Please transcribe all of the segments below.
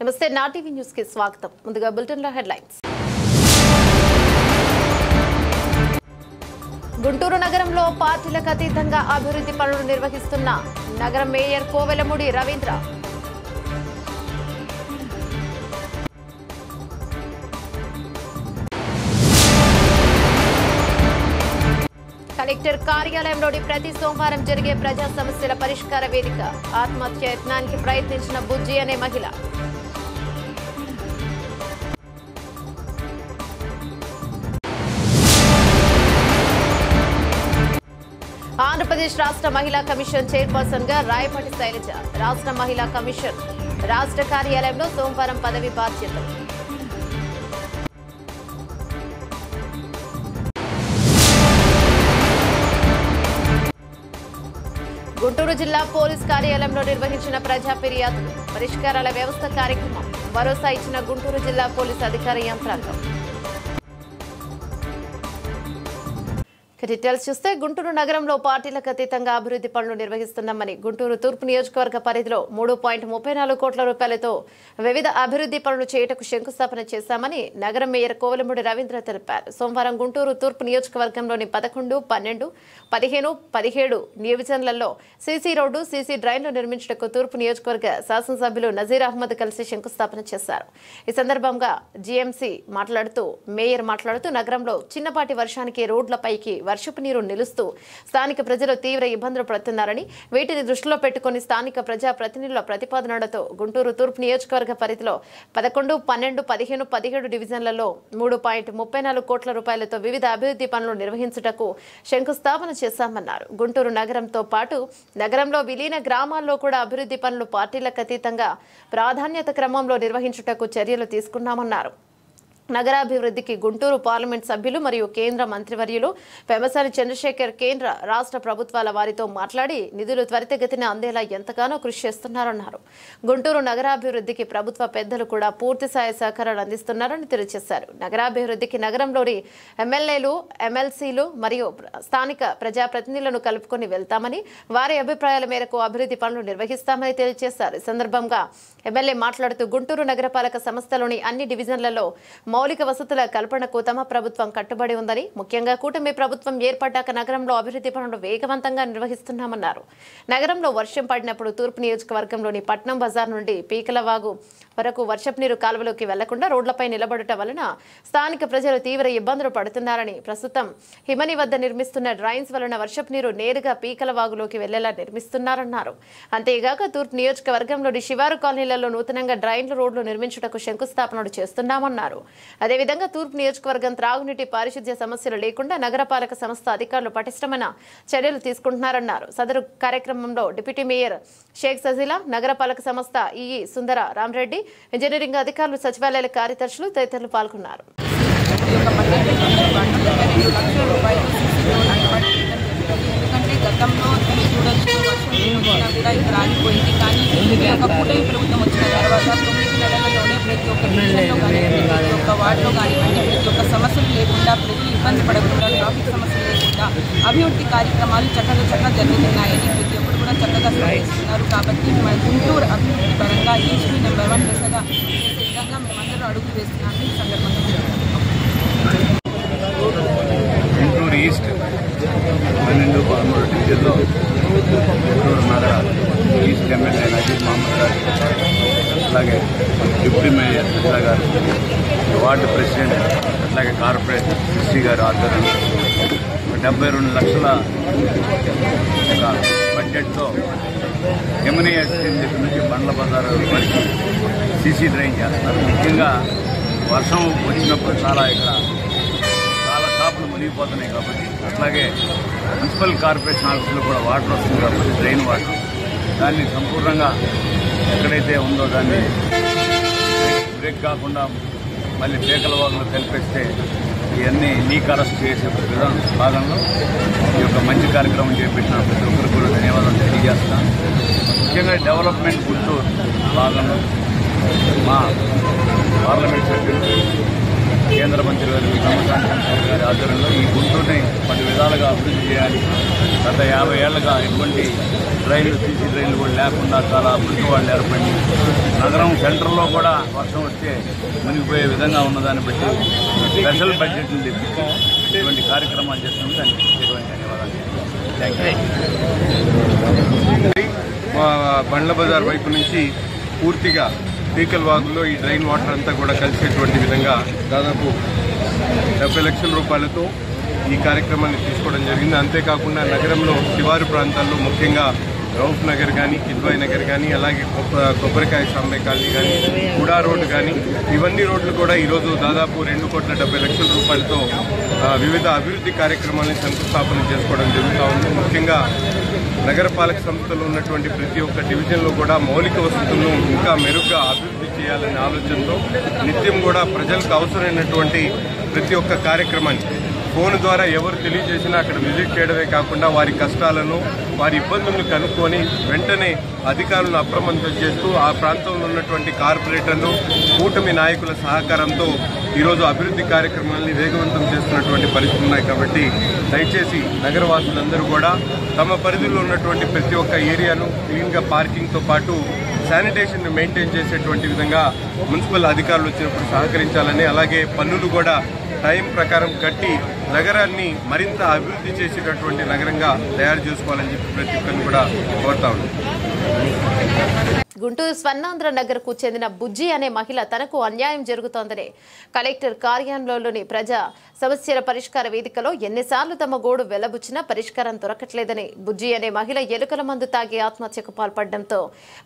నమస్తే నా TV news కి స్వాగతం. ముందుగా బులెటిన్ లో హెడ్లైన్స్. గుంటూరు నగరంలో పార్టీలకు అతీతంగా అభివృద్ధి పనులు నిర్వహిస్తున్న నగర మేయర్ కోవెలమూడి రవీంద్ర. కలెక్టర్ కార్యాలయంలోని ప్రతి సోమవారం జరిగే ప్రజా సమస్యల పరిష్కార వేదిక. ఆత్మహత్య యత్నానికి ప్రయత్నించిన బుజ్జి అనే మహిళ. ఆంధ్రప్రదేశ్ రాష్ట్ర మహిళా కమిషన్ చైర్పర్సన్ గా రాయపాటి శైలజ. రాష్ట్ర మహిళా కమిషన్ రాష్ట్ర కార్యాలయంలో సోమవారం పదవి బాధ్యతలు. గుంటూరు జిల్లా పోలీస్ కార్యాలయంలో నిర్వహించిన ప్రజా ఫిర్యాదులు పరిష్కారాల వ్యవస్థ కార్యక్రమం. భరోసా ఇచ్చిన గుంటూరు జిల్లా పోలీస్ అధికార యంత్రాంగం. డీటెయిల్స్ చూస్తే గుంటూరు నగరంలో పార్టీలకు అతీతంగా అభివృద్ధి పనులు నిర్వహిస్తున్నామని గుంటూరు తూర్పు నియోజకవర్గ పరిధిలో 3.34 కోట్ల రూపాయలతో వివిధ అభివృద్ధి పనులు చేయటకు శంకుస్థాపన చేశామని నగర మేయర్ కోవెలమూడి రవీంద్ర తెలిపారు. సోమవారం గుంటూరు తూర్పు నియోజకవర్గంలోని 11, 12, 15, 17 డివిజన్లలో సీసీ రోడ్డు, సీసీ డ్రైన్లు నిర్మించటకు తూర్పు నియోజకవర్గ శాసనసభ్యులు నజీర్ అహ్మద్ కలిసి శంకుస్థాపన చేశారు. ఈ సందర్భంగా జీఎంసీ మేయర్ మాట్లాడుతూ నగరంలో చిన్నపాటి వర్షానికి రోడ్లపైకి వర్షపు నీరు నిలుస్తూ స్థానిక ప్రజలు తీవ్ర ఇబ్బందులు పడుతున్నారని, వీటిని దృష్టిలో పెట్టుకుని స్థానిక ప్రజా ప్రతినిధుల ప్రతిపాదనలతో గుంటూరు తూర్పు నియోజకవర్గ పరిధిలో 11, 12, 15, 17 డివిజన్లలో 3.34 కోట్ల రూపాయలతో వివిధ అభివృద్ధి పనులు నిర్వహించుటకు శంకుస్థాపన చేశామన్నారు. గుంటూరు నగరంతో పాటు నగరంలో విలీన గ్రామాల్లో కూడా అభివృద్ధి పనులు పార్టీలకు అతీతంగా ప్రాధాన్యత క్రమంలో నిర్వహించుటకు చర్యలు తీసుకున్నామన్నారు. నగరాభివృద్ధికి గుంటూరు పార్లమెంట్ సభ్యులు మరియు కేంద్ర మంత్రివర్యులు పెమ్మసాని చంద్రశేఖర్ కేంద్ర రాష్ట్ర ప్రభుత్వాల వారితో మాట్లాడి నిధులు త్వరితగతిన అందేలా ఎంతగానో కృషి చేస్తున్నారన్నారు. గుంటూరు నగరాభివృద్ధికి ప్రభుత్వ పెద్దలు కూడా పూర్తి స్థాయి సహకారాలు అందిస్తున్నారని తెలియజేశారు. నగరాభివృద్ధికి నగరంలోని ఎమ్మెల్యేలు, ఎమ్మెల్సీలు మరియు స్థానిక ప్రజాప్రతినిధులను కలుపుకొని వెళ్తామని, వారి అభిప్రాయాల మేరకు అభివృద్ధి పనులు నిర్వహిస్తామని తెలియజేశారు. ఈ సందర్భంగా ఎమ్మెల్యే మాట్లాడుతూ గుంటూరు నగరపాలక సంస్థలోని అన్ని డివిజన్లలో మౌలిక వసతుల కల్పనకు తమ ప్రభుత్వం కట్టుబడి ఉందని, ముఖ్యంగా కూటమి ప్రభుత్వం ఏర్పడ్డాక నగరంలో అభివృద్ధి పనులు వేగవంతంగా నిర్వహిస్తున్నామన్నారు. నగరంలో వర్షం పడినప్పుడు తూర్పు నియోజకవర్గంలోని పట్నం బజార్ నుండి పీకలవాగు వరకు వర్షపు నీరు కాలువలోకి వెళ్లకుండా రోడ్లపై నిలబడటం వలన స్థానిక ప్రజలు తీవ్ర ఇబ్బందులు పడుతున్నారని, ప్రస్తుతం హిమని వద్ద నిర్మిస్తున్న డ్రైన్స్ వలన వర్షపు నీరు నేరుగా పీకలవాగులోకి వెళ్లేలా నిర్మిస్తున్నారన్నారు. అంతేగాక తూర్పు నియోజకవర్గంలోని శివారు కాలనీలలో నూతనంగా డ్రైన్లు, రోడ్లు నిర్మించుటకు శంకుస్థాపనలు చేస్తున్నామన్నారు. అదేవిధంగా తూర్పు నియోజకవర్గం త్రాగునీటి పారిశుద్ధ్య సమస్యలు లేకుండా నగరపాలక సంస్థ అధికారులు పటిష్టమైన చర్యలు తీసుకుంటున్నారన్నారు. సదరు కార్యక్రమంలో డిప్యూటీ మేయర్ షేక్ సజీలా, నగరపాలక సంస్థ ఈఈ సుందర రామరెడ్డి, ఇంజనీరింగ్ అధికారులు, సచివాలయాల కార్యదర్శులు తదితరులు పాల్గొన్నారు. ఎందుకంటే గతంలో చూడొచ్చు వర్షం కూడా ఇక్కడ ఆగిపోయింది. కానీ ఒక కూటమి ప్రభుత్వం వచ్చిన తర్వాత 9 నెలలలోనే ప్రతి ఒక్క డివిజన్లో కానీ, ప్రతి ఒక్క వార్డులో కానివ్వండి, ప్రతి ఒక్క సమస్యలు లేకుండా, ప్రజలు ఇబ్బంది పడకుండా, ట్రాఫిక్ సమస్యలు లేకుండా అభివృద్ధి కార్యక్రమాలు చక్కగా జరుగుతున్నాయని ప్రతి ఒక్కరు కూడా చక్కగా స్పందిస్తున్నారు. కాబట్టి మన గుంటూరు అభివృద్ధి పరంగా ఈసీ నెంబర్ 1 దశగా చేసే విధంగా మేమందరూ అడుగులు వేస్తున్నామని ఈ సందర్భంగా గుంటూరు ఈస్ట్ 12, 13 డివిజన్లో గుంటూరు నగర ఈస్ట్ ఎమ్మెల్యే నజీర్ మహమ్మద్ గారు, అలాగే డిప్యూటీ మేయర్ సజిలా గారు, వార్డు ప్రెసిడెంట్, అట్లాగే కార్పొరేట్ సిసి గారు ఆధ్వర్యంలో 72 లక్షల ఒక బడ్జెట్తో యమునీ ఎక్స్చేంజ్ దగ్గర నుంచి బండ్ల బజార్ వరకు సీసీ డ్రైన్ చేస్తున్నారు. ముఖ్యంగా వర్షం వచ్చినప్పుడు చాలా షాపులు మునిగిపోతున్నాయి కాబట్టి, అట్లాగే మున్సిపల్ కార్పొరేషన్ ఆఫీసులో కూడా వాటర్ వస్తుంది కాబట్టి డ్రైన్ వాటర్, దాన్ని సంపూర్ణంగా ఎక్కడైతే ఉందో దాన్ని బ్రేక్ కాకుండా మళ్ళీ పేకల వాగులో కలిపేస్తే ఇవన్నీ లీక్ అరెస్ట్ చేసే భాగంలో ఈ యొక్క మంచి కార్యక్రమం చేపట్టిన ప్రతి ఒక్కరు కూడా ధన్యవాదాలు తెలియజేస్తాను. ముఖ్యంగా డెవలప్మెంట్ గుంటూరు భాగంలో మా పార్లమెంట్ సభ్యులు, కేంద్ర మంత్రి గారు పెమ్మసాని చంద్రశేఖర్ గారి ఆధ్వర్యంలో ఈ గుంటూరుని 10 విధాలుగా అభివృద్ధి చేయాలి, గత 50 ఏళ్లుగా ఎటువంటి డ్రైన్లు సీసీ డ్రైన్లు కూడా లేకుండా చాలా మురికివాళ్ళు ఏర్పడి నగరం సెంటర్లో కూడా వర్షం వస్తే మునిగిపోయే విధంగా ఉన్నదాన్ని బట్టి స్పెషల్ బడ్జెట్ను తెప్పించి ఇటువంటి కార్యక్రమాలు చేస్తున్నందుకు దానికి ప్రత్యేకమైన ధన్యవాదాలు. బండ్ల బజార్ వైపు నుంచి పూర్తిగా టీకల్ వాగులో ఈ డ్రైన్ వాటర్ అంతా కూడా కలిసేటువంటి విధంగా దాదాపు 70 లక్షల రూపాయలతో ఈ కార్యక్రమాన్ని తీసుకోవడం జరిగింది. అంతేకాకుండా నగరంలో శివారు ప్రాంతాల్లో ముఖ్యంగా రౌఫ్ నగర్ కానీ, కిద్వాయి నగర్ కానీ, అలాగే కొబ్బరికాయ సాంబే కాలనీ కానీ, కుడా రోడ్డు కానీ, ఇవన్నీ రోడ్లు కూడా ఈరోజు దాదాపు 2,70 లక్షల రూపాయలతో వివిధ అభివృద్ధి కార్యక్రమాలను శంకుస్థాపన చేసుకోవడం జరుగుతూ ఉంది. ముఖ్యంగా నగరపాలక సంస్థలో ఉన్నటువంటి ప్రతి ఒక్క డివిజన్లో కూడా మౌలిక వసతులను ఇంకా మెరుగ్గా అభివృద్ధి చేయాలనే ఆలోచనతో నిత్యం కూడా ప్రజలకు అవసరమైనటువంటి ప్రతి ఒక్క కార్యక్రమాన్ని ఫోన్ ద్వారా ఎవరు తెలియజేసినా అక్కడ విజిట్ చేయడమే కాకుండా వారి కష్టాలను, వారి ఇబ్బందులను కనుక్కొని వెంటనే అధికారులను అప్రమత్తం చేస్తూ ఆ ప్రాంతంలో ఉన్నటువంటి కార్పొరేటర్లు, కూటమి నాయకుల సహకారంతో ఈరోజు అభివృద్ధి కార్యక్రమాలని వేగవంతం చేస్తున్నటువంటి పరిస్థితులు ఉన్నాయి. కాబట్టి దయచేసి నగరవాసులందరూ కూడా తమ పరిధిలో ఉన్నటువంటి ప్రతి ఒక్క ఏరియాను క్లీన్గా పార్కింగ్తో పాటు శానిటేషన్ మెయింటైన్ చేసేటువంటి విధంగా మున్సిపల్ అధికారులు వచ్చినప్పుడు సహకరించాలని, అలాగే పన్నులు కూడా టైం ప్రకారం కట్టి నగరాన్ని మరింత అభివృద్ధి చేసేటటువంటి నగరంగా తయారు చేసుకోవాలని చెప్పి ప్రతి ఒక్కరిని కూడా కోరుతా ఉన్నాం. గుంటూరు స్వర్ణాంధ్ర నగర్ కు చెందిన బుజ్జి అనే మహిళ తనకు అన్యాయం జరుగుతోందని కలెక్టర్ కార్యాలయంలోని ప్రజా సమస్యల పరిష్కార వేదికలో ఎన్నిసార్లు తమ గోడు వెల్లబుచ్చినా పరిష్కారం దొరకట్లేదని బుజ్జి అనే మహిళ ఎలుకల మందు తాగి ఆత్మహత్యకు పాల్పడడంతో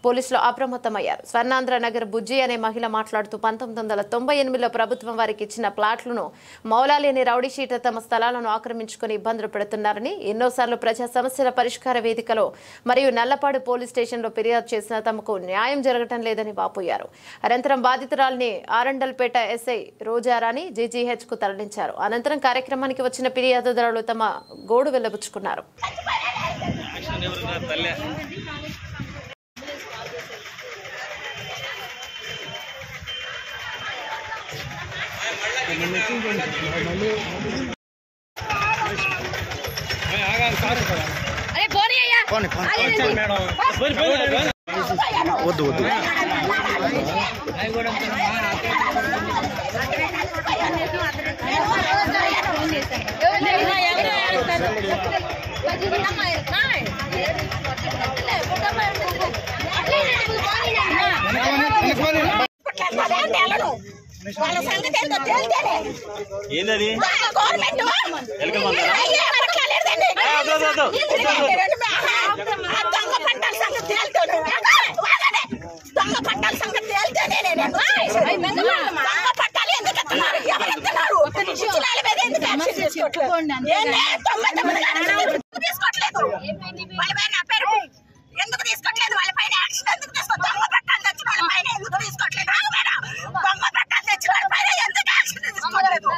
పోలీసులు అప్రమత్తమయ్యారు. స్వర్ణాంధ్ర నగర్ బుజ్జి అనే మహిళ మాట్లాడుతూ 1998లో ప్రభుత్వం వారికి ఇచ్చిన ప్లాట్లను మౌలాలి అనే రౌడీ షీటర్ తమ స్థలాలను ఆక్రమించుకుని ఇబ్బందులు పెడుతున్నారని, ఎన్నోసార్లు ప్రజా సమస్యల పరిష్కార వేదికలో మరియు నల్లపాడు పోలీస్ స్టేషన్లో ఫిర్యాదు చేసినా తమకు న్యాయం జరగటం లేదని వాపోయారు. అనంతరం బాధితురాలిని ఆరండల్పేట ఎస్ఐ రోజారాని జీజీహెచ్ కు తరలించారు. అనంతరం కార్యక్రమానికి వచ్చిన ఫిర్యాదుదారులు తమ గోడు వెల్లబుచ్చుకున్నారు. వద్దు వద్దు ఏంటది ఎందుకు తీసుకోవట్లేదు? వాళ్ళపైన యాక్షన్ ఎందుకు తీసుకో? దొంగ పట్టాలు తెచ్చిన వాళ్ళపైన ఎందుకు తీసుకోవట్లేదు? దొంగ పట్టాలు తెచ్చిన వాళ్ళపైన ఎందుకు యాక్షన్ తీసుకోవట్లేదు?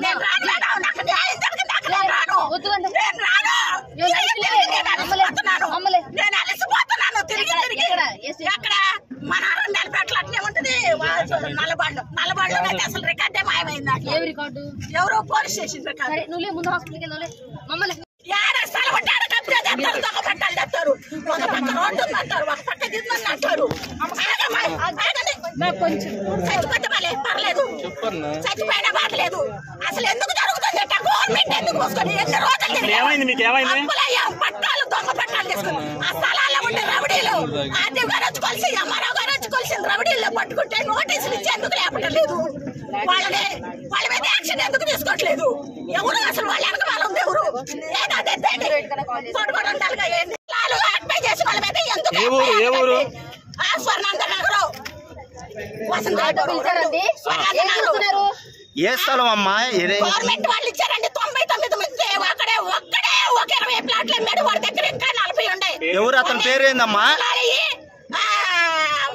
నేను రాను, నాకు న్యాయం జరిగింది, నాకు నేను రాను, నేను అలసిపోతున్నాను తిరిగి తిరిగి. ఎక్కడ మన అరండాలపేటలో అట్లే ఉంటుంది, నల్లబాడులో అసలు రికార్డే మాయమైంది. ఎవరో పోలీస్ స్టేషన్ రికార్డు దొంగ పట్టాలు తెస్తారు, ఒక పక్క రోడ్డు అంటారు, ఒక పక్క దిద్దని అంటారు. చచ్చిపోతే పర్లేదు, చచ్చిపోయినా పర్లేదు. అసలు ఎందుకు జరుగుతుంది? గవర్నమెంట్ ఎందుకు వస్తుంది? ఎన్ని రోజులు పట్టాలు దొంగ పట్టాలు తీసుకుని ఆ స్థలాల్లో ఉండే రౌడీలు ఆర్టీఓ గారు వచ్చి కలిసి ఎంఆర్ఓ గారు వచ్చి కలిసి రౌడీల్లో పట్టుకుంటే నోటీసులు ఇచ్చి ఎందుకు లేపట్లేదు? వాళ్ళ మీద యాక్షన్ ఎందుకు తీసుకోవట్లేదు? ఎవరు అసలు వాళ్ళ వెనక వాళ్ళు ఉంది? ఎవరు చేసిన వాళ్ళ మీద ఎందుకు? స్వర్ణాంధ్ర నగర్ ఏ స్థలం అమ్మా? గవర్నమెంట్ వాళ్ళు ఇచ్చారండి 99 మంది. ఒక్కడే ఒక 20 ప్లాట్లు అమ్మాడు. వాడి దగ్గర ఇంకా 40 ఉన్నాయి. ఎవరు అతని పేరేందమ్మా?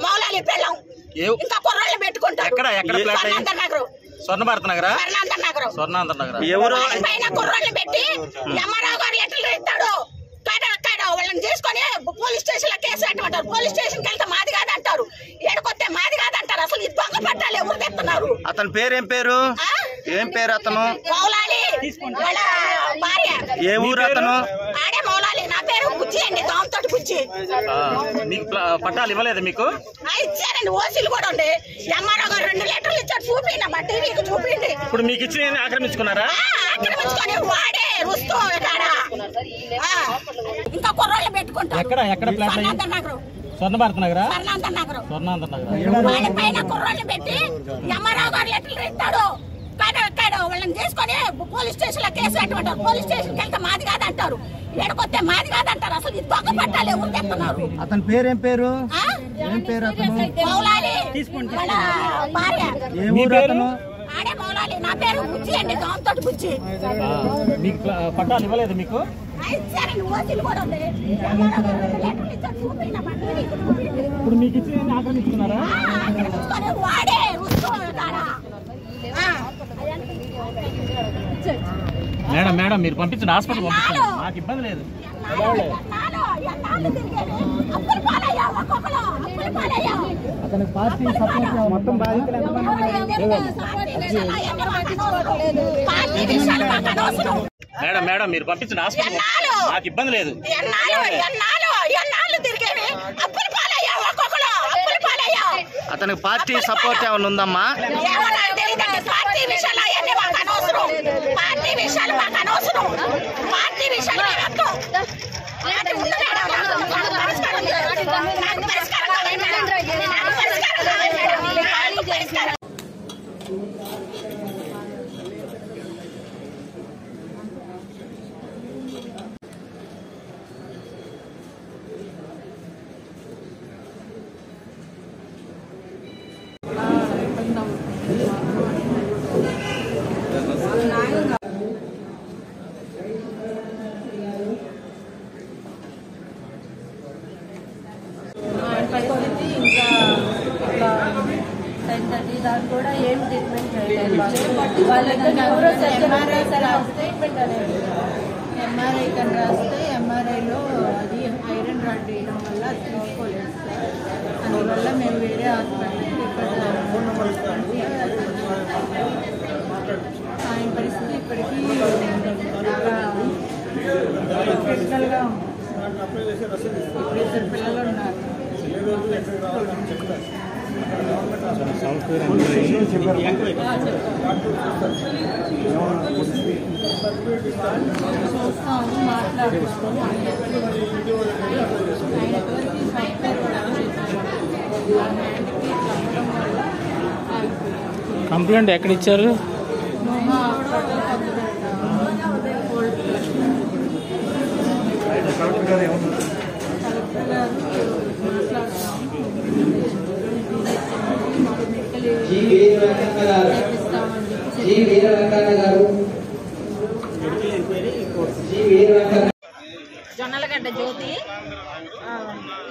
మౌలాలి పెళ్ళం. ఇంకా కుర్రాళ్ళు పెట్టుకుంటారు. స్వర్ణాంధ్ర నగర్, స్వర్ణభారత నగర, స్వర్ణాంధ్ర నగర. ఎవరు పైన కుర్రాళ్ళు పెట్టి ఎంఆర్ఓ గారు లెటర్లు ఇస్తాడు. వాళ్ళని తీసుకొని పోలీస్ స్టేషన్ లో కేసు పెట్టమంటారు. పోలీస్ స్టేషన్ కి వెళ్తే మాది కాదంటారు, ఏడుకొస్తే మాది కాదంటారు. అసలు ఈ దొంగ పట్టాలు ఎవరు తెస్తున్నారు? అతని పేరేం పేరు? ఏం పేరు అతను? మౌలాలి వాళ్ళ భార్య. ఏ ఊరు అతను? ఆడే మౌలాలి. నా పేరు బుజ్జి అండి, దాంతోటి బుజ్జి. మీకు పట్టాలు ఇవ్వలేదు మీకు? ఇచ్చారండి, ఓసీలు కూడా ఉంది. ఎంఆర్ఓ గారు 2 లెటర్లు ఇచ్చారు, చూపిండి బట్టి మీకు చూపిండి. ఇప్పుడు మీకు ఇచ్చి ఆక్రమించుకున్నారా? ఆక్రమించుకొని వాడే రుస్తూ ఇంకా కుర్రోళ్ళు పెట్టుకుంటారు. ఎక్కడ స్వర్ణభారత నగర వాళ్ళ పైన కుర్రోళ్ళు పెట్టి ఎంఆర్ఓ గారు లెటర్లు ఇస్తాడు. వాళ్ళని తీసుకొని పోలీస్ స్టేషన్ లో కేసు పెట్టమంటారు. పోలీస్ స్టేషన్కి వెళ్తే మాది కాదంటారు, ఎడకొస్తే మాది కాదంటారు. అసలు ఈ దొంగ పట్టాలు ఎవరు తెస్తున్నారు? అతని పేరు ఏం పేరు? మౌలాలి వాళ్ళ భార్య. ఏ ఊరు అతను? ఆడే మౌలాలి. నా పేరు బుజ్జి అండి, దాంతోటి బుజ్జి. మీకు పట్టాలు ఇవ్వలేదు మీకు? ఇచ్చారండి, ఓసీలు కూడా ఉంది. లెటర్లు ఇచ్చారు, చూపిండి బట్టి మీకు చూపిండి. ఇప్పుడు మీకు ఇచ్చి ఆక్రమించుకున్నారా? ఆక్రమించుకొని వాడే రుస్తూ మేడం మీరు పంపించిన హాస్పిటల్ పంపించండి, మాకు ఇబ్బంది లేదు. అతనికి పార్టీ సపోర్ట్ మొత్తం బాధితులు మేడం మీరు పంపించిన హాస్పిటల్ మాకు ఇబ్బంది లేదు. అతనికి పార్టీ సపోర్ట్ ఏమైనా ఉందమ్మా? పార్టీ విషయాలు మాకు అనవసరం. పార్టీ విషయాలు దానికి కూడా ఏం ట్రీట్మెంట్ చేయలేదు. వాళ్ళకి ఎవరో ఎంఆర్ఐ స్టేట్మెంట్ అనేది ఎంఆర్ఐ కానీ రాస్తే ఎంఆర్ఐలో అది ఐరన్ రాడ్ వేయడం వల్ల అది తీసుకోలేదు సార్. అందువల్ల మేము వేరే హాస్పిటల్కి ఆయన పరిస్థితి ఇప్పటికీ చాలా క్రిటికల్గా ఉంది. ఇద్దరు పిల్లలు ఉన్నారు. చూస్తాము, మాట్లాడుకుంటాము. కంప్లైంట్ ఎక్కడ ఇచ్చారు? జొన్నలగడ్డ జ్యోతి.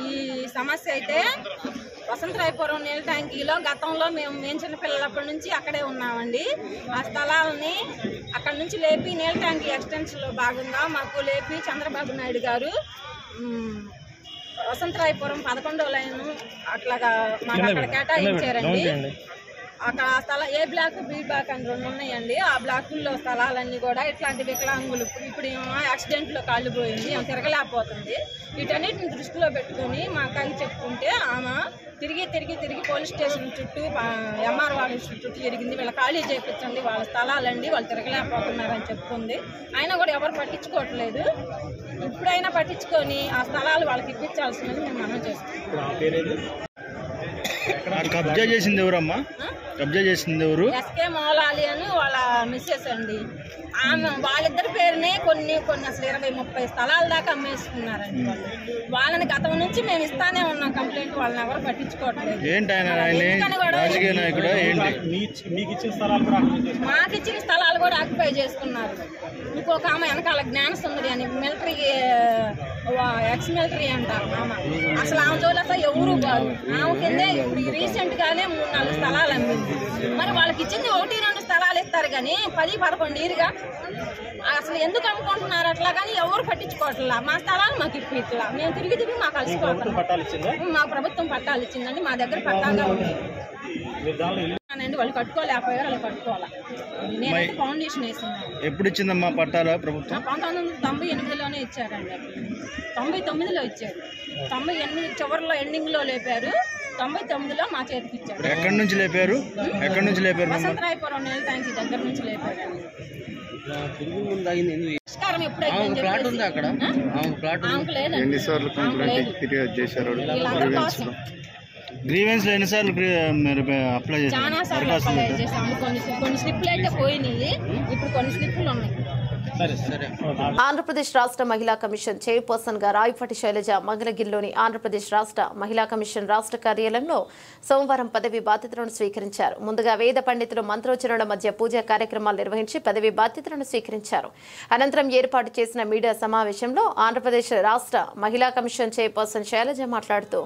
ఈ సమస్య అయితే వసంతరాయపురం నీళ్ళ ట్యాంకీలో గతంలో మేము చిన్నపిల్లలప్పటి నుంచి అక్కడే ఉన్నామండి. ఆ స్థలాలని అక్కడ నుంచి లేపి నీళ్ళ ట్యాంకీ ఎక్స్టెన్షన్లో భాగంగా మాకు లేపి చంద్రబాబు నాయుడు గారు వసంతరాయపురం 11వ లైన్ అట్లాగా మాకు అక్కడ కేటాయించారండి. అక్కడ స్థలం ఏ బ్లాక్ బి బ్లాక్ అని 2 ఉన్నాయండి. ఆ బ్లాకుల్లో స్థలాలన్నీ కూడా ఇట్లాంటి వికలాంగులు ఇప్పుడు యాక్సిడెంట్లో కాలిపోయింది, ఆమె తిరగలేకపోతుంది. వీటన్నిటిని దృష్టిలో పెట్టుకుని మా అక్కకి చెప్పుకుంటే ఆమె తిరిగి పోలీస్ స్టేషన్ చుట్టూ ఎంఆర్ఓ ఆఫీస్ చుట్టూ తిరిగింది. వీళ్ళ ఖాళీ చేయించండి, వాళ్ళ స్థలాలండి, వాళ్ళు తిరగలేకపోతున్నారని చెప్పుకుంది. అయినా కూడా ఎవరు పట్టించుకోవట్లేదు. ఇప్పుడైనా పట్టించుకొని ఆ స్థలాలు వాళ్ళకి ఇప్పించాల్సిందని మేము మనం చేస్తాం. కబ్జా చేసింది ఎవరమ్మా? కబ్జా చేసింది ఎవరు? ఎస్కే మౌలాలి అని వాళ్ళ మిస్సెస్ అండి. ఆమె వాళ్ళిద్దరి పేరునే కొన్ని అసలు 20-30 స్థలాల దాకా అమ్మేసుకున్నారండి వాళ్ళు. వాళ్ళని గతం నుంచి మేము ఇస్తానే ఉన్నాం కంప్లైంట్, వాళ్ళని ఎవరు పట్టించుకోవట్లేదు. మాకు ఇచ్చిన స్థలాలు కూడా ఆక్యుపై చేసుకున్నారు. ఇంకొక ఆమె వెనకాల జ్ఞాన సుందరి అని మిలిటరీ ఎక్స్ మిలిటరీ అంటారు ఆమె. అసలు ఆమె జోలతో ఎవరు కాదు. ఆమె కిందే ఇప్పుడు రీసెంట్ గానే 3-4 స్థలాలు అమ్మింది. మరి వాళ్ళకి ఇచ్చింది 1-2 స్థలాలు ఇస్తారు కానీ 10-11 ఇరుగా అసలు ఎందుకు అమ్ముకుంటున్నారు అట్లా? కానీ ఎవరు పట్టించుకోవట్లా. మా స్థలాలు మాకు ఇట్లా మేము తిరిగి మాకు అలసిపోతాం. మా ప్రభుత్వం పట్టాలు ఇచ్చిందండి, మా దగ్గర పట్టాగా ఉంది. వాళ్ళు కట్టుకోలేకపోయారు, వాళ్ళు కట్టుకోవాలా. నేనైతే ఫౌండేషన్ వేస్తున్నాను. ఎప్పుడు ఇచ్చిందమ్మా పట్టాలా ప్రభుత్వం? 1998లోనే ఇచ్చారండి. 99లో ఇచ్చారు. 98 చివరిలో ఎండింగ్లో లేపారు. 99లో మా చేతికి ఇచ్చారు. ఎక్కడి నుంచి లేపారు? వసంతరాయపురం నీళ్ళ ట్యాంక్ దగ్గర నుంచి లేపారు. గ్రీవెన్స్ ఎన్నిసార్లు అప్లై చేశారు? కొన్ని స్లిప్లు అయితే పోయినాయి, ఇప్పుడు కొన్ని స్లిప్లు ఉన్నాయి. ఆంధ్రప్రదేశ్ రాష్ట్ర మహిళా కమిషన్ చైర్పర్సన్ గా రాయపాటి శైలజ మంగళగిరిలోని ఆంధ్రప్రదేశ్ రాష్ట్ర మహిళా కమిషన్ రాష్ట్ర కార్యాలయంలో సోమవారం పదవి బాధ్యతలను స్వీకరించారు. ముందుగా వేద పండితులు మంత్రోచ్చరణల మధ్య పూజా కార్యక్రమాలు నిర్వహించి పదవి బాధ్యతలను స్వీకరించారు. అనంతరం ఏర్పాటు చేసిన మీడియా సమావేశంలో ఆంధ్రప్రదేశ్ రాష్ట్ర మహిళా కమిషన్ చైర్పర్సన్ శైలజ మాట్లాడుతూ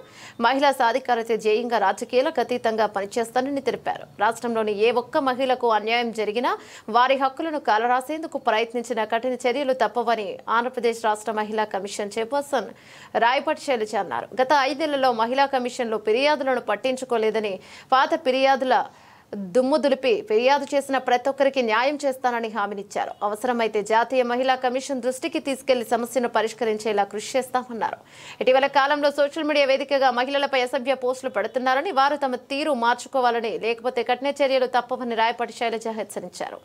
మహిళా సాధికారత ధ్యేయంగా రాజకీయాలకు అతీతంగా పనిచేస్తానని తెలిపారు. రాష్ట్రంలోని ఏ ఒక్క మహిళకు అన్యాయం జరిగినా వారి హక్కులను కాలరాసేందుకు ప్రయత్నించిన కఠిన చర్యలు తప్పవని ఆంధ్రప్రదేశ్ రాష్ట్ర మహిళా కమిషన్ చైర్పర్సన్ రాయపాటి శైలజ అన్నారు. గత 5 ఏళ్లలో మహిళా కమిషన్లో ఫిర్యాదులను పట్టించుకోలేదని, పాత ఫిర్యాదుల దుమ్ము దులిపి ఫిర్యాదు చేసిన ప్రతి ఒక్కరికి న్యాయం చేస్తానని హామీనిచ్చారు. అవసరమైతే జాతీయ మహిళా కమిషన్ దృష్టికి తీసుకెళ్లి సమస్యను పరిష్కరించేలా కృషి చేస్తామన్నారు. ఇటీవల కాలంలో సోషల్ మీడియా వేదికగా మహిళలపై అసభ్య పోస్టులు పెడుతున్నారని, వారు తమ తీరు మార్చుకోవాలని, లేకపోతే కఠిన చర్యలు తప్పవని రాయపాటి శైలజ హెచ్చరించారు.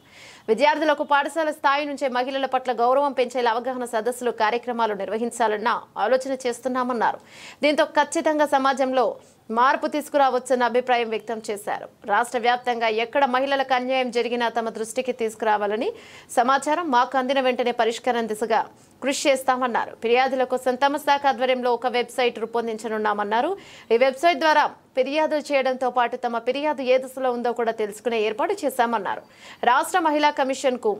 విద్యార్థులకు పాఠశాల స్థాయి నుంచే మహిళల పట్ల గౌరవం పెంచేలా అవగాహన సదస్సులు, కార్యక్రమాలు నిర్వహించాలన్న ఆలోచన చేస్తున్నామన్నారు. దీంతో ఖచ్చితంగా సమాజంలో మార్పు తీసుకురావచ్చన్న అభిప్రాయం వ్యక్తం చేశారు. రాష్ట్ర వ్యాప్తంగా ఎక్కడ మహిళలకు అన్యాయం జరిగినా తమ దృష్టికి తీసుకురావాలని, సమాచారం మాకు అందిన వెంటనే పరిష్కారం దిశగా కృషి చేస్తామన్నారు. ఫిర్యాదుల కోసం తమ శాఖ ఆధ్వర్యంలో ఒక వెబ్సైట్ రూపొందించనున్నామన్నారు. ఈ వెబ్సైట్ ద్వారా ఫిర్యాదులు చేయడంతో పాటు తమ ఫిర్యాదు ఏ దిశలో ఉందో కూడా తెలుసుకునే ఏర్పాటు చేశామన్నారు. రాష్ట్ర మహిళా కమిషన్ కు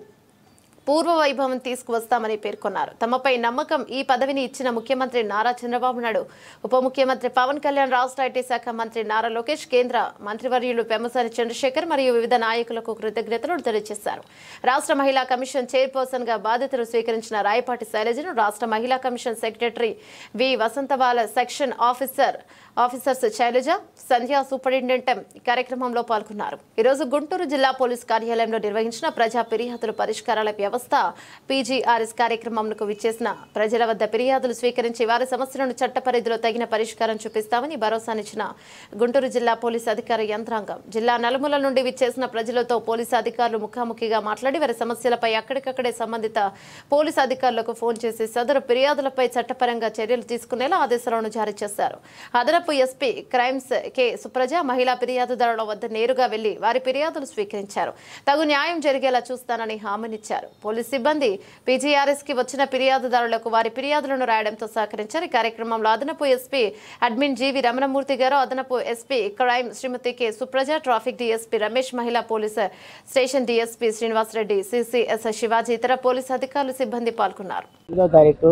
పూర్వ వైభవం తీసుకువస్తామని పేర్కొన్నారు. తమపై నమ్మకం ఈ పదవిని ఇచ్చిన ముఖ్యమంత్రి నారా చంద్రబాబు నాయుడు, ఉప ముఖ్యమంత్రి పవన్ కళ్యాణ్, రాష్ట్ర ఐటీ శాఖ మంత్రి నారా లోకేష్, కేంద్ర మంత్రివర్యులు పెమ్మసాని చంద్రశేఖర్ మరియు వివిధ నాయకులకు కృతజ్ఞతలు తెలియజేశారు. రాష్ట్ర మహిళా కమిషన్ చైర్పర్సన్ గా బాధ్యతలు స్వీకరించిన రాయపాటి శైలజను రాష్ట్ర మహిళా commission secretary V Vasanthabala, section officers Sailaja, Sandhya, superintendent ఈ కార్యక్రమంలో పాల్గొన్నారు. ఈరోజు గుంటూరు జిల్లా పోలీస్ కార్యాలయంలో నిర్వహించిన ప్రజా ఫిర్యాదుల పరిష్కారాల వ్యవస్థ PGRS కార్యక్రమంకు విచ్చేసిన ప్రజల వద్ద ఫిర్యాదులు స్వీకరించి వారి సమస్యలను చట్ట పరిధిలో తగిన పరిష్కారం చూపిస్తామని భరోసానిచ్చిన గుంటూరు జిల్లా పోలీసు అధికార యంత్రాంగం. జిల్లా నలుమూలల నుండి విచ్చేసిన ప్రజలతో పోలీసు అధికారులు ముఖాముఖిగా మాట్లాడి వారి సమస్యలపై అక్కడికక్కడే సంబంధిత పోలీసు అధికారులకు ఫోన్ చేసి సదరు ఫిర్యాదులపై చట్టపరంగా చర్యలు తీసుకునేలా ఆదేశాలను జారీ చేశారు. అదనపు ఎస్పీ క్రైమ్స్ కె సుప్రజ మహిళా ఫిర్యాదుదారుల వద్ద నేరుగా వెళ్లి వారి ఫిర్యాదులు స్వీకరించారు. తగు న్యాయం జరిగేలా చూస్తానని హామీనిచ్చారు. పోలీసు సిబ్బంది PGRS కి వచ్చిన ఫిర్యాదుదారులకు వారి ఫిర్యాదులను రాయడంతో సహకరించారు. ఈ కార్యక్రమంలో అదనపు ఎస్పీ అడ్మిన్ జీవి రమణమూర్తి గారు, అదనపు SP crime Srimathi K Supraja, traffic DSP Ramesh, మహిళా police station DSP Srinivasareddy, CCS Shivaji, ఇతర పోలీసు అధికారులు, సిబ్బంది పాల్గొన్నారు. 5వ తారీఖు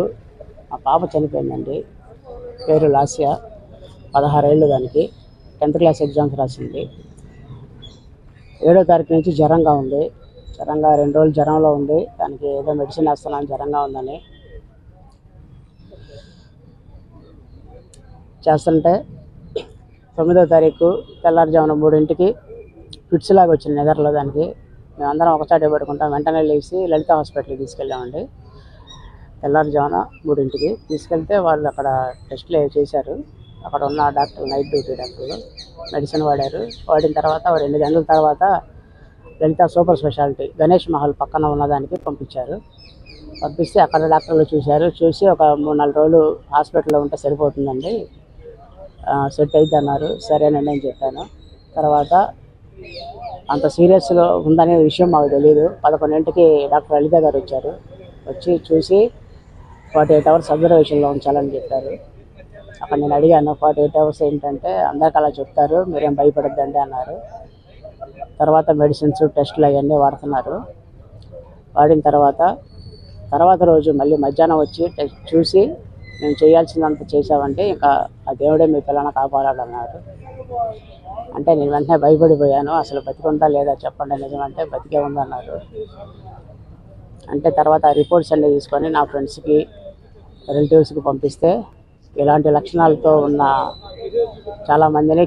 మా పాప చనిపోయిందండి. పేరు లాస్య, 16 ఏళ్ళు. దానికి 10th క్లాస్ ఎగ్జామ్స్ రాసింది. 7వ తారీఖు నుంచి జ్వరంగా ఉంది. 2 రోజులు జ్వరంలో ఉంది. దానికి ఏదో మెడిసిన్ వేస్తున్నాను జ్వరంగా ఉందని చేస్తుంటే 9వ తారీఖు తెల్లారుజామున 3ంటికి ఫిట్స్ లాగా వచ్చింది నిద్రలో. దానికి మేమందరం ఒకసారి పడుకుంటాం. వెంటనే లేచి లలిత హాస్పిటల్కి తీసుకెళ్ళామండి. తెల్లారుజామున 3ంటికి తీసుకెళ్తే వాళ్ళు అక్కడ టెస్టులు చేశారు. అక్కడ ఉన్న డాక్టర్, నైట్ డ్యూటీ డాక్టర్లు మెడిసిన్ వాడారు. వాడిన తర్వాత 2 గంటల తర్వాత లలిత సూపర్ స్పెషాలిటీ గణేష్ మహల్ పక్కన ఉన్నదానికి పంపించారు. పంపిస్తే అక్కడ డాక్టర్లు చూసి ఒక 3-4 రోజులు హాస్పిటల్లో ఉంటే సరిపోతుందండి, సెట్ అయితే అన్నారు. సరేనండి అని చెప్పాను. తర్వాత అంత సీరియస్గా ఉందనే విషయం మాకు తెలియదు. 11ంటికి డాక్టర్ లలిత గారు వచ్చారు. వచ్చి చూసి 48 అవర్స్ అబ్జర్వేషన్లో ఉంచాలని చెప్పారు. అక్కడ నేను అడిగాను 48 అవర్స్ ఏంటంటే, అందరికి అలా చెప్తారు, మీరేం భయపడద్దండి అన్నారు. తర్వాత మెడిసిన్స్, టెస్టులు అవన్నీ వాడుతున్నారు. వాడిన తర్వాత రోజు మళ్ళీ మధ్యాహ్నం వచ్చి చూసి మేము చేయాల్సిందంత చేసామంటే ఇంకా ఆ దేవుడే మీ పిల్లలను కాపాడాలన్నారు. అంటే నేను వెంటనే భయపడిపోయాను. అసలు బతికుందా లేదా చెప్పండి, నిజమంటే బతికే ఉందన్నారు. అంటే తర్వాత రిపోర్ట్స్ అన్నీ తీసుకొని నా ఫ్రెండ్స్కి, రిలేటివ్స్కి పంపిస్తే ఇలాంటి లక్షణాలతో ఉన్న చాలామందిని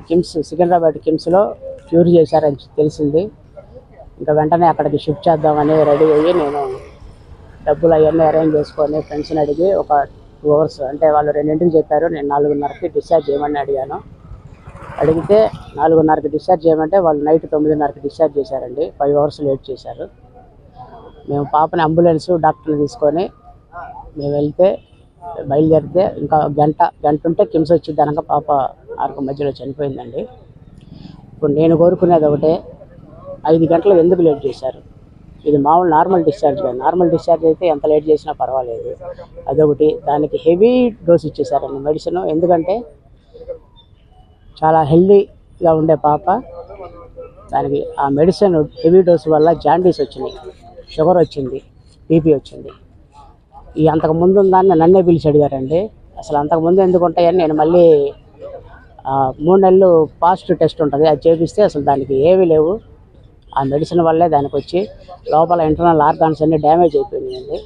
సికింద్రాబాద్ కిమ్స్లో క్యూర్ చేశారని తెలిసింది. ఇంకా వెంటనే అక్కడికి షిఫ్ట్ చేద్దామని రెడీ అయ్యి నేను డబ్బులు అవన్నీ అరేంజ్ చేసుకొని ఫ్రెండ్స్ని అడిగి ఒక 2 hours అంటే వాళ్ళు 2ంటికి చెప్పారు, నేను 4:30కి డిశ్చార్జ్ చేయమని అడిగాను. అడిగితే 4:30కి డిశ్చార్జ్ చేయమంటే వాళ్ళు నైట్ 9:30కి డిశ్చార్జ్ చేశారండి. 5 hours లేట్ చేశారు. మేము పాపని అంబులెన్స్ డాక్టర్ని తీసుకొని మేము వెళ్తే బయలుదేరితే ఇంకా గంట ఉంటే కిమ్స్ వచ్చింది అనక పాప ఆరుకు మధ్యలో చనిపోయిందండి. ఇప్పుడు నేను కోరుకునేది ఒకటే, 5 గంటలు ఎందుకు లేట్ చేశారు? ఇది మామూలు నార్మల్ డిశ్చార్జ్ కాదు. నార్మల్ డిశ్చార్జ్ అయితే ఎంత లేట్ చేసినా పర్వాలేదు. అదొకటి. దానికి హెవీ డోస్ ఇచ్చేసారండి మెడిసిన్. ఎందుకంటే చాలా హెల్దీగా ఉండే పాప, దానికి ఆ మెడిసిన్ హెవీ డోస్ వల్ల జాండీస్ వచ్చినాయి, షుగర్ వచ్చింది, బీపీ వచ్చింది. ఈ అంతకుముందు దాన్ని నన్నే పిలిచి అడిగారండి, అసలు అంతకుముందు ఎందుకు ఉంటాయని. నేను మళ్ళీ 3 నెలలు పాజిటివ్ టెస్ట్ ఉంటుంది, అది చేపిస్తే అసలు దానికి ఏమీ లేవు. ఆ మెడిసిన్ వల్లే దానికి వచ్చి లోపల ఇంటర్నల్ ఆర్గాన్స్ అన్నీ డ్యామేజ్ అయిపోయినాయండి.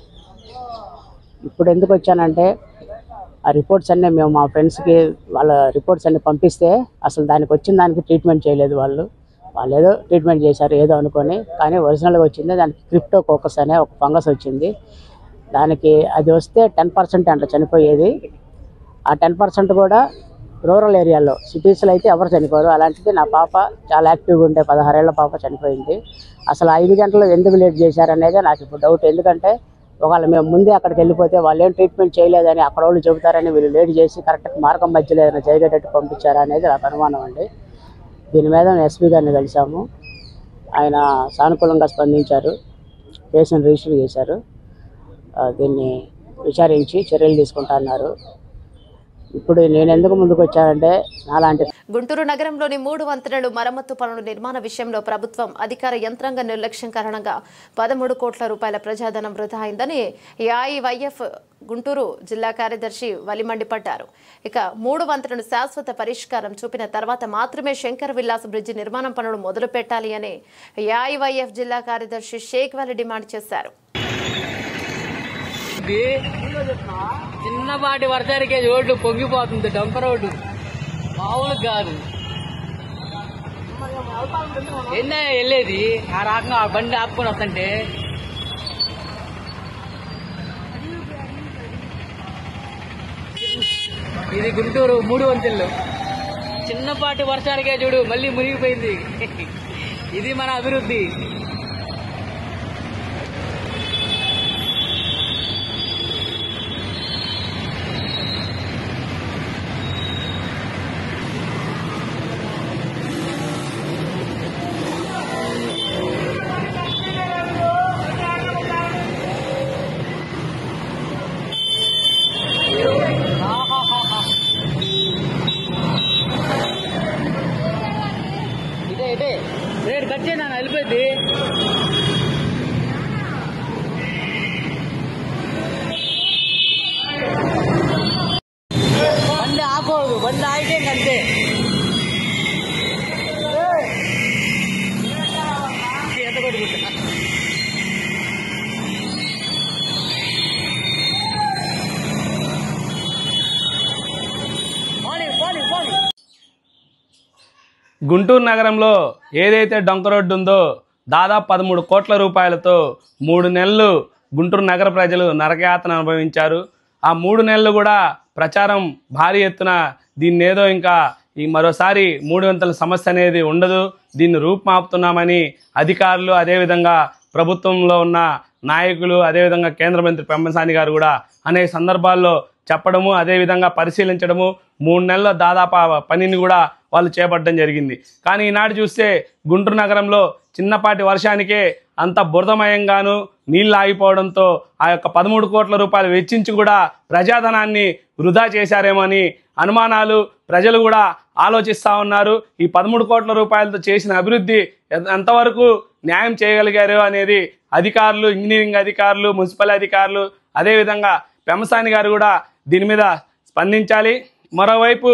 ఇప్పుడు ఎందుకు వచ్చానంటే ఆ రిపోర్ట్స్ అన్నీ మేము మా ఫ్రెండ్స్కి వాళ్ళ రిపోర్ట్స్ అన్నీ పంపిస్తే అసలు దానికి వచ్చిన దానికి ట్రీట్మెంట్ చేయలేదు. వాళ్ళు ఏదో ట్రీట్మెంట్ చేశారు ఏదో అనుకొని, కానీ ఒరిజినల్గా వచ్చింది దానికి క్రిప్టోకోకస్ అనే ఒక ఫంగస్ వచ్చింది. దానికి అది వస్తే 10% అంట చనిపోయేది. ఆ 10% కూడా రూరల్ ఏరియాలో, సిటీస్లో అయితే ఎవరు చనిపోరు. అలాంటిది నా పాప చాలా యాక్టివ్గా ఉండే 16 ఏళ్ల పాప చనిపోయింది. అసలు 5 గంటలు ఎందుకు లేట్ చేశారనేదే నాకు ఇప్పుడు డౌట్. ఎందుకంటే ఒకవేళ మేము ముందే అక్కడికి వెళ్ళిపోతే వాళ్ళు ఏం ట్రీట్మెంట్ చేయలేదని అక్కడ వాళ్ళు చెబుతారని వీళ్ళు లేట్ చేసి కరెక్ట్గా మార్గం మధ్యలో ఏదైనా జరిగేటట్టు పంపించారా అనేది నాకు అనుమానం అండి. దీని మీద ఎస్పీ గారిని కలిసాము, ఆయన సానుకూలంగా స్పందించారు, కేసును రిజిస్టర్ చేశారు, దీన్ని విచారించి చర్యలు తీసుకుంటా అన్నారు. ఇప్పుడు నేను ఎందుకు ముందుకు వచ్చానంటే నాలాంటి గుంటూరు నగరంలోని 3 వంతెనలు మరమ్మతు పనుల నిర్మాణ విషయంలో ప్రభుత్వం అధికార యంత్రాంగ నిర్లక్ష్యం కారణంగా 13 కోట్ల రూపాయల ప్రజాధనం వృధా అయిందని ఏఐవైఎఫ్ గుంటూరు జిల్లా కార్యదర్శి వలిమండిపడ్డారు. ఇక 3 వంతెనలు శాశ్వత పరిష్కారం చూపిన తర్వాత మాత్రమే శంకర్ విలాస్ బ్రిడ్జి నిర్మాణం పనులు మొదలు పెట్టాలి అని ఏఐవైఎఫ్ జిల్లా కార్యదర్శి షేక్ వలి డిమాండ్ చేశారు. చిన్నపాటి వర్షానికే రోడ్డు పొంగిపోతుంది, డంపర్ రోడ్డు మామూలు కాదు. ఏందా వెళ్ళేది ఆ రకంగా ఆ బండి ఆపుకొని వస్తుంటే? ఇది గుంటూరు 3 వంతెనలు, చిన్నపాటి వర్షానికే చూడు మళ్ళీ మునిగిపోయింది. ఇది మన అభివృద్ధి. ఇదే రేటు కట్ చేయనా వెళ్ళిపోయింది. బండి ఆగకూడదు, బండి ఆగితే అంతే. ఎంత కొట్టుకుంటా గుంటూరు నగరంలో ఏదైతే డొంక రోడ్డు ఉందో దాదాపు 13 కోట్ల రూపాయలతో 3 నెలలు గుంటూరు నగర ప్రజలు నరకయాతన అనుభవించారు. ఆ 3 నెలలు కూడా ప్రచారం భారీ ఎత్తున దీన్ని ఏదో ఇంకా ఈ మరోసారి 3 వంతుల సమస్య అనేది ఉండదు, దీన్ని రూపుమాపుతున్నామని అధికారులు అదేవిధంగా ప్రభుత్వంలో ఉన్న నాయకులు అదేవిధంగా కేంద్ర మంత్రి పెమ్మసాని గారు కూడా అనేక సందర్భాల్లో చెప్పడము అదేవిధంగా పరిశీలించడము 3 నెలల దాదాపు పనిని కూడా వాళ్ళు చేపట్టడం జరిగింది. కానీ ఈనాడు చూస్తే గుంటూరు నగరంలో చిన్నపాటి వర్షానికే అంత బురదమయంగాను నీళ్ళు ఆగిపోవడంతో ఆ యొక్క 13 కోట్ల రూపాయలు వెచ్చించి కూడా ప్రజాధనాన్ని వృధా చేశారేమో అని అనుమానాలు ప్రజలు కూడా ఆలోచిస్తూ ఉన్నారు. ఈ 13 కోట్ల రూపాయలతో చేసిన అభివృద్ధి ఎంతవరకు న్యాయం చేయగలిగారు అనేది అధికారులు, ఇంజనీరింగ్ అధికారులు, మున్సిపల్ అధికారులు అదేవిధంగా పెమ్మసాని గారు కూడా దీని మీద స్పందించాలి. మరోవైపు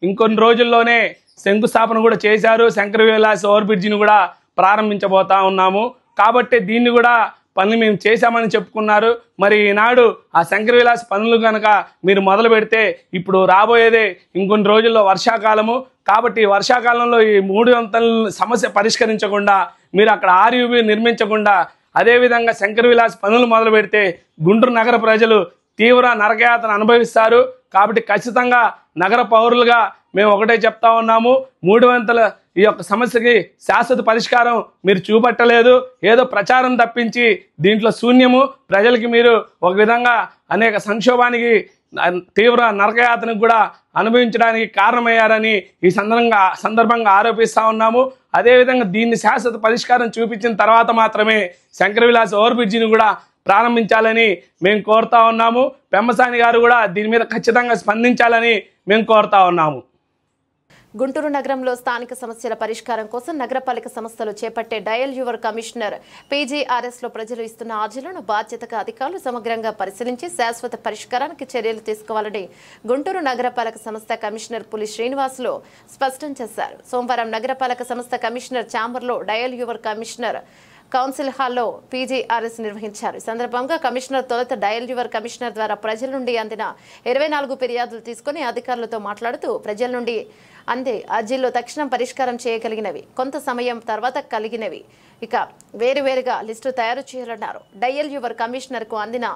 ఇంకొన్ని రోజుల్లోనే శంకుస్థాపన కూడా చేశారు, శంకర్ విలాస్ ఓవర్ బ్రిడ్జిని కూడా ప్రారంభించబోతా ఉన్నాము. కాబట్టి దీన్ని కూడా పనులు మేము చేశామని చెప్పుకున్నారు. మరి ఈనాడు ఆ శంకర విలాస్ పనులు కనుక మీరు మొదలు పెడితే ఇప్పుడు రాబోయేదే ఇంకొన్ని రోజుల్లో వర్షాకాలము. కాబట్టి వర్షాకాలంలో ఈ 3 వంతెనల సమస్య పరిష్కరించకుండా మీరు అక్కడ ఆర్యూబీ నిర్మించకుండా అదేవిధంగా శంకర విలాస్ పనులు మొదలు పెడితే గుంటూరు నగర ప్రజలు తీవ్ర నరకయాతన అనుభవిస్తారు. కాబట్టి ఖచ్చితంగా నగర పౌరులుగా మేము ఒకటే చెప్తా ఉన్నాము, 3 వంతుల ఈ యొక్క సమస్యకి శాశ్వత పరిష్కారం మీరు చూపట్టలేదు. ఏదో ప్రచారం తప్పించి దీంట్లో శూన్యము. ప్రజలకి మీరు ఒక విధంగా అనేక సంక్షోభానికి తీవ్ర నరకయాతనకు కూడా అనుభవించడానికి కారణమయ్యారని ఈ సందర్భంగా ఆరోపిస్తూ ఉన్నాము. అదేవిధంగా దీన్ని శాశ్వత పరిష్కారం చూపించిన తర్వాత మాత్రమే శంకర విలాస్ ఓవర్ బ్రిడ్జిని కూడా ప్రారంభించాలని మేము కోరుతా ఉన్నాము. పెమ్మసాని గారు కూడా దీని మీద ఖచ్చితంగా స్పందించాలని మేము కోరుతా ఉన్నాము. గుంటూరు నగరంలో స్థానిక సమస్యల పరిష్కారం కోసం నగరపాలిక సంస్థలు చేపట్టే డయల్ యువర్ కమిషనర్ PGRS లో ప్రజలు ఇస్తున్న అర్జీలను బాధ్యతగా అధికారులు సమగ్రంగా పరిశీలించి శాశ్వత పరిష్కారానికి చర్యలు తీసుకోవాలని గుంటూరు నగరపాలక సంస్థ కమిషనర్ పులి శ్రీనివాసులు స్పష్టం చేశారు. సోమవారం నగరపాలక సంస్థ కమిషనర్ ఛాంబర్లో డయల్ యువర్ కమిషనర్ కౌన్సిల్ హాల్లో PGRS నిర్వహించారు. ఈ సందర్భంగా కమిషనర్ తొలుత డయల్ యువర్ కమిషనర్ ద్వారా ప్రజల నుండి అందిన 24 ఫిర్యాదులు తీసుకుని అధికారులతో మాట్లాడుతూ ప్రజల నుండి అందే అర్జీల్లో తక్షణం పరిష్కారం చేయగలిగినవి, కొంత సమయం తర్వాత కలిగినవి ఇక వేరువేరుగా లిస్టు తయారు చేయాలన్నారు. డయల్ యువర్ కమిషనర్ కు అందిన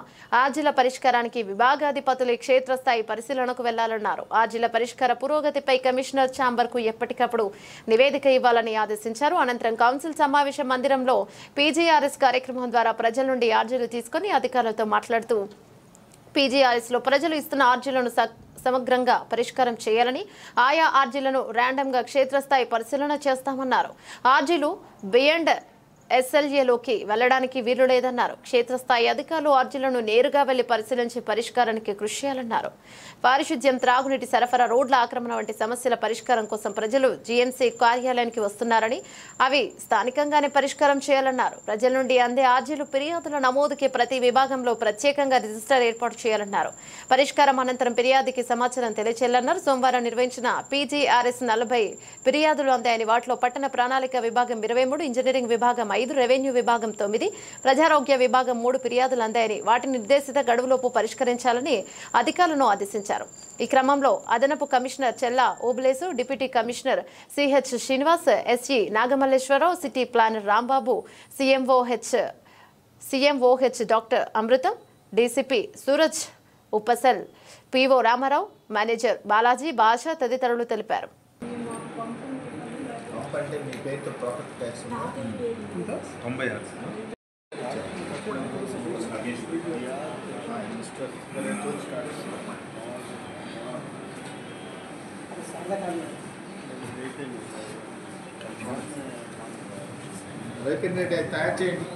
అర్జీల పరిష్కారానికి విభాగాధిపతులు క్షేత్రస్థాయి పరిశీలనకు వెళ్లాలన్నారు. అర్జీల పరిష్కార పురోగతిపై కమిషనర్ ఛాంబర్ కు ఎప్పటికప్పుడు నివేదిక ఇవ్వాలని ఆదేశించారు. అనంతరం కౌన్సిల్ సమావేశ మందిరంలో PGRS కార్యక్రమం ద్వారా ప్రజల నుండి అర్జీలు తీసుకుని అధికారులతో మాట్లాడుతూ PGRS లో ప్రజలు ఇస్తున్న అర్జీలను సమగ్రంగా పరిష్కారం చేయాలని, ఆయా అర్జీలను ర్యాండమ్గా క్షేత్రస్థాయి పరిశీలన చేస్తామన్నారు. అర్జీలు బియాండ్ SLAలోకి వెళ్లడానికి వీలు లేదన్నారు. క్షేత్రస్థాయి అధికారులు అర్జీలను నేరుగా వెళ్లి పరిశీలించి పరిష్కారానికి కృషి చేయాలన్నారు. పారిశుద్ధ్యం, త్రాగునీటి సరఫరా, రోడ్ల ఆక్రమణ వంటి సమస్యల పరిష్కారం కోసం ప్రజలు GMC కార్యాలయానికి వస్తున్నారని అవి స్థానికంగానే పరిష్కారం చేయాలన్నారు. ప్రజల నుండి అందే అర్జీలు, ఫిర్యాదుల నమోదుకి ప్రతి విభాగంలో ప్రత్యేకంగా రిజిస్టర్ ఏర్పాటు చేయాలన్నారు. పరిష్కారం అనంతరం ఫిర్యాదుకి సమాచారం తెలియచేయాలన్నారు. సోమవారం నిర్వహించిన PGRS 40 ఫిర్యాదులు అందాయని వాటిలో పట్టణ ప్రణాళిక విభాగం 23, ఇంజనీరింగ్ విభాగం 5, రెవెన్యూ విభాగం 9, ప్రజారోగ్య విభాగం 3 ఫిర్యాదులు అందాయని వాటిని నిర్దేశిత గడువులోపు పరిష్కరించాలని అధికారులను ఆదేశించారు. ఈ క్రమంలో అదనపు commissioner Chella Obulesu, deputy commissioner CH Srinivas, SE Nagamalleswararao, city planner Rambabu, CMOH doctor Amrutham, DCP Suraj ఉపసల్, PO రామారావు, మేనేజర్ బాలాజీ, భాష తదితరులు తెలిపారు. తయారు చేయండి.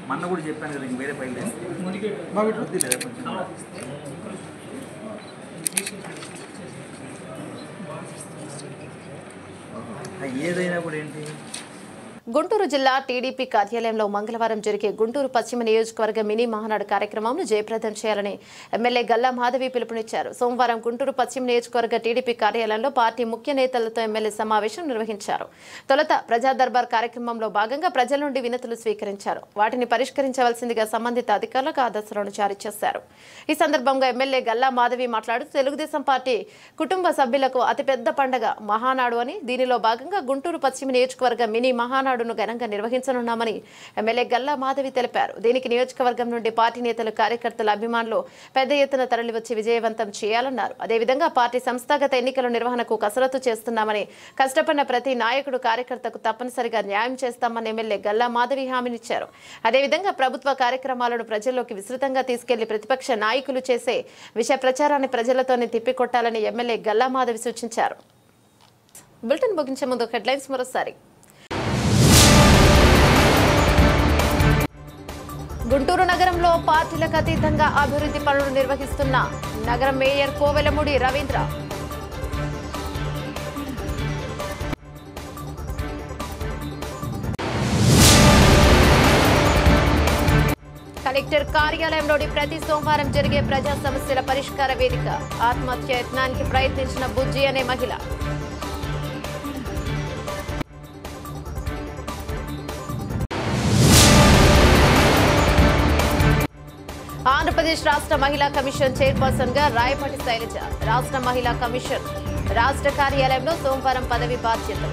మొన్న కూడా చెప్పాను కదా, వేరే ఫైల్ ఏదైనా కూడా ఏంటి. గుంటూరు జిల్లా టీడీపీ కార్యాలయంలో మంగళవారం జరిగే గుంటూరు పశ్చిమ నియోజకవర్గ మినీ మహానాడు కార్యక్రమంను జయప్రదం చేయాలని ఎమ్మెల్యే గల్లా మాధవి పిలుపునిచ్చారు. సోమవారం గుంటూరు పశ్చిమ నియోజకవర్గ టీడీపీ కార్యాలయంలో పార్టీ ముఖ్య నేతలతో ఎమ్మెల్యే సమావేశం నిర్వహించారు. తొలుత ప్రజా దర్బార్ కార్యక్రమంలో భాగంగా ప్రజల నుండి వినతులు స్వీకరించారు. వాటిని పరిష్కరించవలసిందిగా సంబంధిత అధికారులకు ఆదేశాలను జారీ చేశారు. ఈ సందర్భంగా ఎమ్మెల్యే గల్లా మాధవి మాట్లాడుతూ తెలుగుదేశం పార్టీ కుటుంబ సభ్యులకు అతిపెద్ద పండగ మహానాడు అని, దీనిలో భాగంగా గుంటూరు పశ్చిమ నియోజకవర్గ మినీ మహానాడు ఘనంగా నిర్వహించనున్నామని ఎమ్మెల్యే గల్లా మాధవి తెలిపారు. దీనికి నియోజకవర్గం నుండి పార్టీ నేతలు, కార్యకర్తల, అభిమానులు పెద్ద ఎత్తున తరలివచ్చి విజయవంతం చేయాలన్నారు. అదేవిధంగా పార్టీ సంస్థాగత ఎన్నికల నిర్వహణకు కసరత్తు చేస్తున్నామని, కష్టపడిన ప్రతి నాయకుడు, కార్యకర్తకు తప్పనిసరిగా న్యాయం చేస్తామని ఎమ్మెల్యే గల్లా మాధవి హామీనిచ్చారు. అదేవిధంగా ప్రభుత్వ కార్యక్రమాలను ప్రజల్లోకి విస్తృతంగా తీసుకెళ్లి ప్రతిపక్ష నాయకులు చేసే విష ప్రచారాన్ని ప్రజలతోనే తిప్పికొట్టాలని ఎమ్మెల్యే గల్లా మాధవి సూచించారు. బులెటిన్ ముగించే ముందు హెడ్లైన్స్ మరోసారి. గుంటూరు నగరంలో పార్టీలకు అతీతంగా అభివృద్ధి పనులు నిర్వహిస్తున్న నగర మేయర్ కోవెలమూడి రవీంద్ర. కలెక్టర్ కార్యాలయంలోని ప్రతి సోమవారం జరిగే ప్రజా సమస్యల పరిష్కార వేదిక. ఆత్మహత్య యత్నానికి ప్రయత్నించిన బుజ్జి అనే మహిళ. ఆంధ్రప్రదేశ్ రాష్ట్ర మహిళా కమిషన్ చైర్పర్సన్ గా రాయపాటి శైలజ. రాష్ట్ర మహిళా కమిషన్ రాష్ట్ర కార్యాలయంలో సోమవారం పదవి బాధ్యతలు.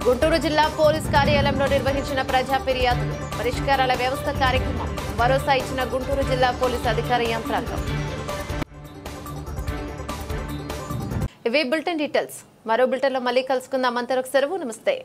గుంటూరు జిల్లా పోలీస్ కార్యాలయంలో నిర్వహించిన ప్రజా ఫిర్యాదులు పరిష్కారాల వ్యవస్థ కార్యక్రమం. భరోసా ఇచ్చిన గుంటూరు జిల్లా పోలీస్ అధికార యంత్రాంగం. ఇవి బులెటిన్ డీటెయిల్స్. మరో బులెటిన్లో మళ్ళీ కలుసుకుందాం. అంతవరకు సెలవు. నమస్తే.